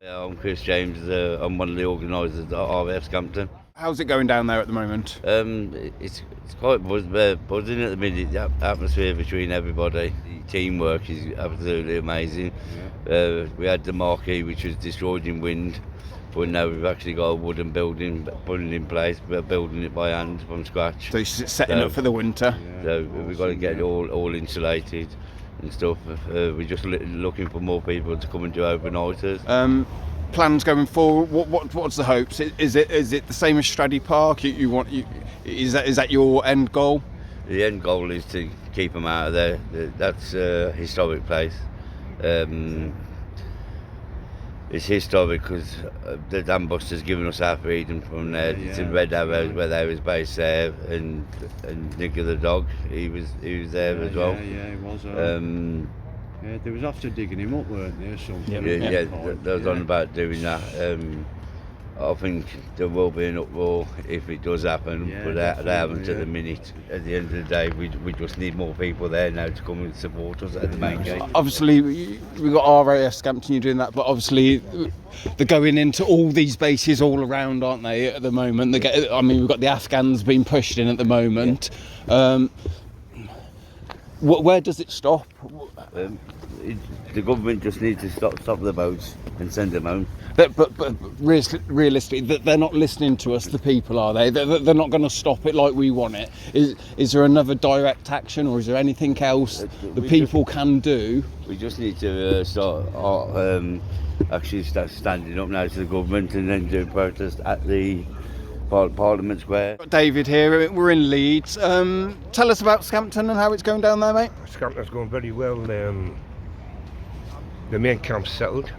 Yeah, I'm Chris James. I'm one of the organisers at RAF Scampton. How's it going down there at the moment? It's quite buzzing at the minute. The atmosphere between everybody, the teamwork is absolutely amazing. Yeah. We had the marquee which was destroyed in wind, but now we've actually got a wooden building putting in place. We're building it by hand from scratch. So it's setting up for the winter. Yeah, so we've got to get it all insulated and stuff. We're just looking for more people to come and do overnighters. Plans going forward. What's the hopes? Is it the same as Straddy Park? Is that your end goal? The end goal is to keep them out of there. That's a historic place. It's historic because the dam busters given us our freedom from there. Yeah, it's in Red Arrows where they was based there, and Nicky the dog, he was there as well. Yeah, he was. Yeah, they was after digging him up, weren't they? They was on about doing that. I think there will be an uproar if it does happen, but they haven't at the minute. At the end of the day, we just need more people there now to come and support us at the main gate. Obviously, we've got RAF Scampton, you're doing that, but obviously they're going into all these bases all around, aren't they, at the moment? We've got the Afghans being pushed in at the moment. Where does it stop? The government just needs to stop the boats and send them home. But realistically, they're not listening to us, the people, are they? They're not going to stop it like we want it. Is there another direct action, or is there anything else the people can do? We just need to start standing up now to the government and then do protest at the Parliament Square. David here, we're in Leeds. Tell us about Scampton and how it's going down there, mate. Scampton's going very well. The main camp's settled.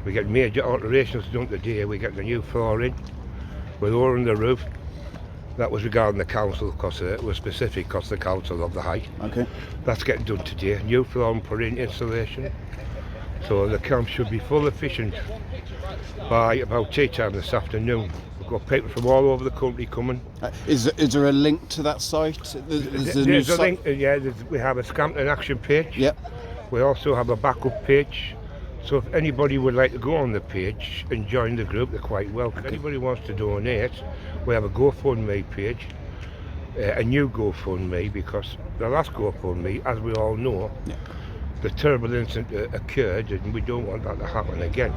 We get major alterations done today. We get the new flooring with oil on the roof. That was regarding the council because it was specific because the council of the height. Okay. That's getting done today. New flooring put in, installation. So the camp should be full efficient by about tea time this afternoon. We've got people from all over the country coming. Is there a link to that site? There's a link. We have a Scampton action page. Yep. We also have a backup page. So if anybody would like to go on the page and join the group, they're quite welcome. If anybody wants to donate, we have a GoFundMe page, a new GoFundMe, because the last GoFundMe, as we all know, the terrible incident occurred, and we don't want that to happen again.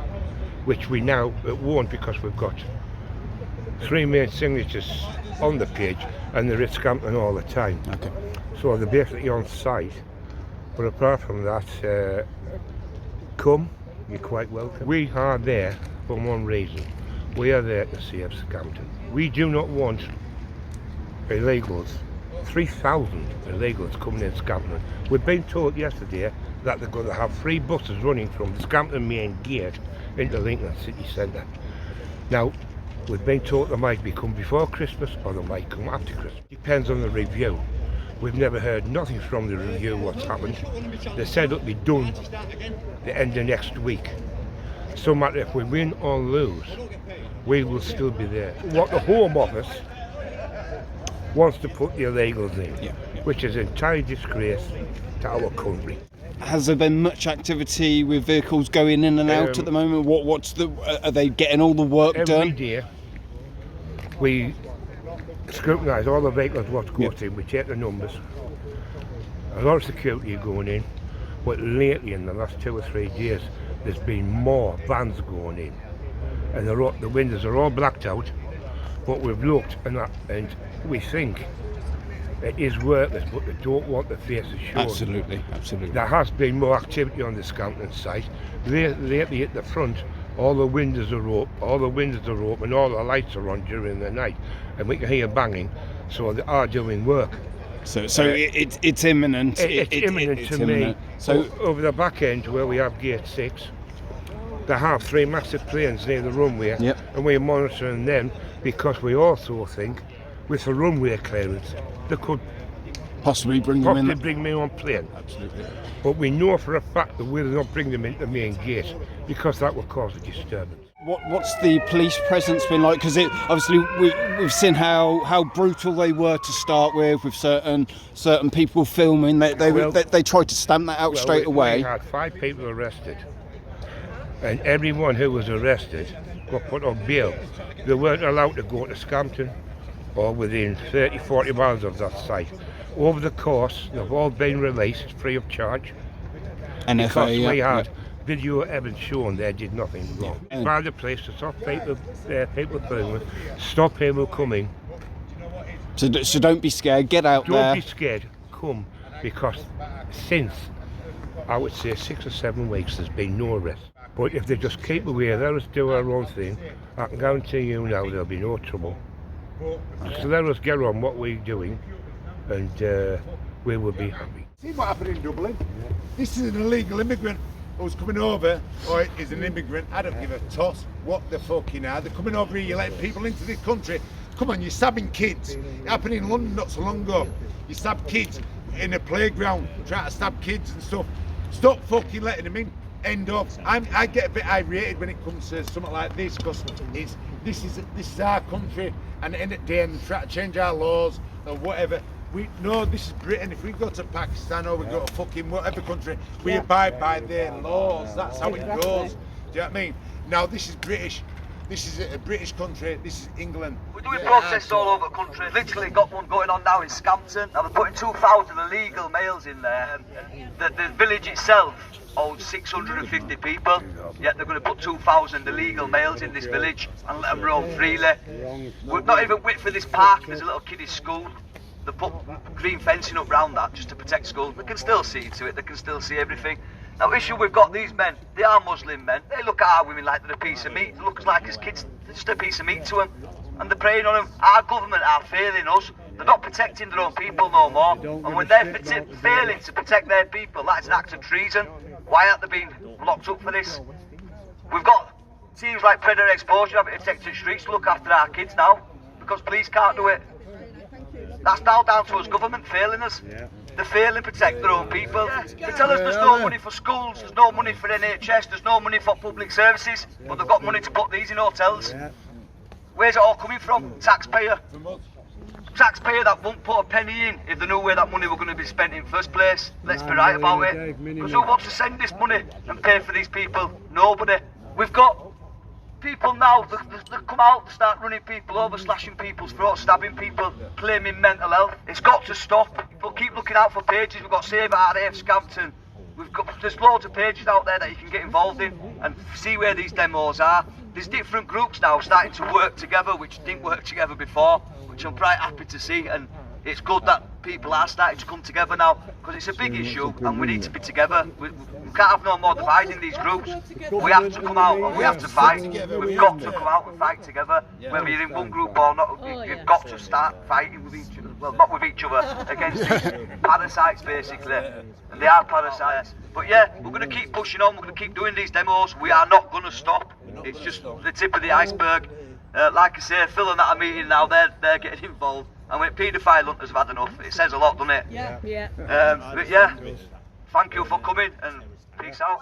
Which we now, it won't, because we've got 3 main signatures on the page, and they're at Scampton all the time. Okay. So they're basically on site. But apart from that, come, you're quite welcome. We are there for one reason. We are there to save Scampton. We do not want illegals, 3,000 illegals coming in Scampton. We've been told yesterday that they're going to have 3 buses running from the Scampton main gate into Lincoln City Centre. Now, we've been told they might be come before Christmas or they might come after Christmas. Depends on the review. We've never heard nothing from the review what's happened. They said it'll be done the end of next week. So no matter if we win or lose, we will still be there. What the Home Office wants to put the illegals in, which is an entire disgrace to our country. Has there been much activity with vehicles going in and out at the moment? Are they getting all the work done? Every day we scrutinise all the vehicles what's going in, we take the numbers. A lot of security going in, but lately in the last 2 or 3 days there's been more vans going in, and the windows are all blacked out, but we've looked and we think it is worthless, but they don't want the faces shown. Absolutely. There has been more activity on the Scampton site. Lately at the front, all the windows are open, all the lights are on during the night, and we can hear banging, so they are doing work. So it's imminent. It's imminent to me. So over the back end where we have gate 6, they have 3 massive planes near the runway, and we're monitoring them because we also think with the runway clearance they could possibly bring them on plane. Absolutely. But we know for a fact that we'll not bring them into the main gate because that will cause a disturbance. What's the police presence been like? Because obviously we've seen how brutal they were to start with certain people filming. They tried to stamp that out straight away. We had 5 people arrested. and everyone who was arrested got put on bail. They weren't allowed to go to Scampton or within 30-40 miles of that site. Over the course, they've all been released free of charge. NFA, Because we yeah. had video evidence showing they did nothing wrong. By the place to stop people filming, stop people coming. So don't be scared, get out there. Don't be scared, come, because since, I would say 6 or 7 weeks, there's been no arrest. But if they just keep away, let us do our own thing, I can guarantee you now there'll be no trouble. So let us get on what we're doing, and we will be happy. See what happened in Dublin? This is an illegal immigrant who's coming over, or is an immigrant. I don't give a toss what the fucking are. They're coming over here, you're letting people into this country. Come on, you're stabbing kids. It happened in London not so long ago. You stab kids in a playground, trying to stab kids and stuff. Stop fucking letting them in. End of. I get a bit irritated when it comes to something like this, because this is our country, and at the end of the day, and try to change our laws or whatever. We know this is Britain. If we go to Pakistan or we go to fucking whatever country, we abide by their laws. That's how it goes. Do you know what I mean? Now this is British. This is a British country. This is England. We're doing protests all over the country. Literally got one going on now in Scampton. Now they're putting 2,000 illegal males in there. The village itself holds 650 people. Yet they're going to put 2,000 illegal males in this village and let them roam freely. We're not even wait for this park. There's a little kiddie school. They put green fencing up round that just to protect schools. They can still see into it. They can still see everything. Now, issue we've got these men, they are Muslim men. They look at our women like they're a piece of meat. They look like as kids, they're just a piece of meat to them. And they're preying on them. Our government are failing us. They're not protecting their own people no more. And when they're failing to protect their people, that's an act of treason. Why aren't they being locked up for this? We've got teams like Predator Exposure having to take to the streets to look after our kids now, because police can't do it. That's now down to us government failing us. They're failing to protect their own people. They tell us there's no money for schools, there's no money for NHS, there's no money for public services, but they've got money to put these in hotels. Where's it all coming from? Taxpayer. Taxpayer that won't put a penny in if they knew where that money were going to be spent in first place. Let's be right about it. Because who wants to send this money and pay for these people? Nobody. We've got people now that come out, start running people over, slashing people's throats, stabbing people, claiming mental health. It's got to stop. But keep looking out for pages. We've got Save RAF Scampton. There's loads of pages out there that you can get involved in and see where these demos are. There's different groups now starting to work together, which didn't work together before, which I'm quite happy to see. And it's good that people are starting to come together now, because it's a big issue and we need to be together. We can't have no more dividing these groups. We have to come out and we have to fight. We've got to come out and fight together. Whether you're in one group or not, you've got to start fighting with each other. Well, not with each other, against these parasites basically. And they are parasites. But yeah, we're going to keep pushing on, we're going to keep doing these demos. We are not going to stop. It's just the tip of the iceberg. Like I say, Phil and that are meeting now, they're getting involved. And when paedophile hunters have had enough, it says a lot, doesn't it? Yeah. But yeah, thank you for coming and peace out.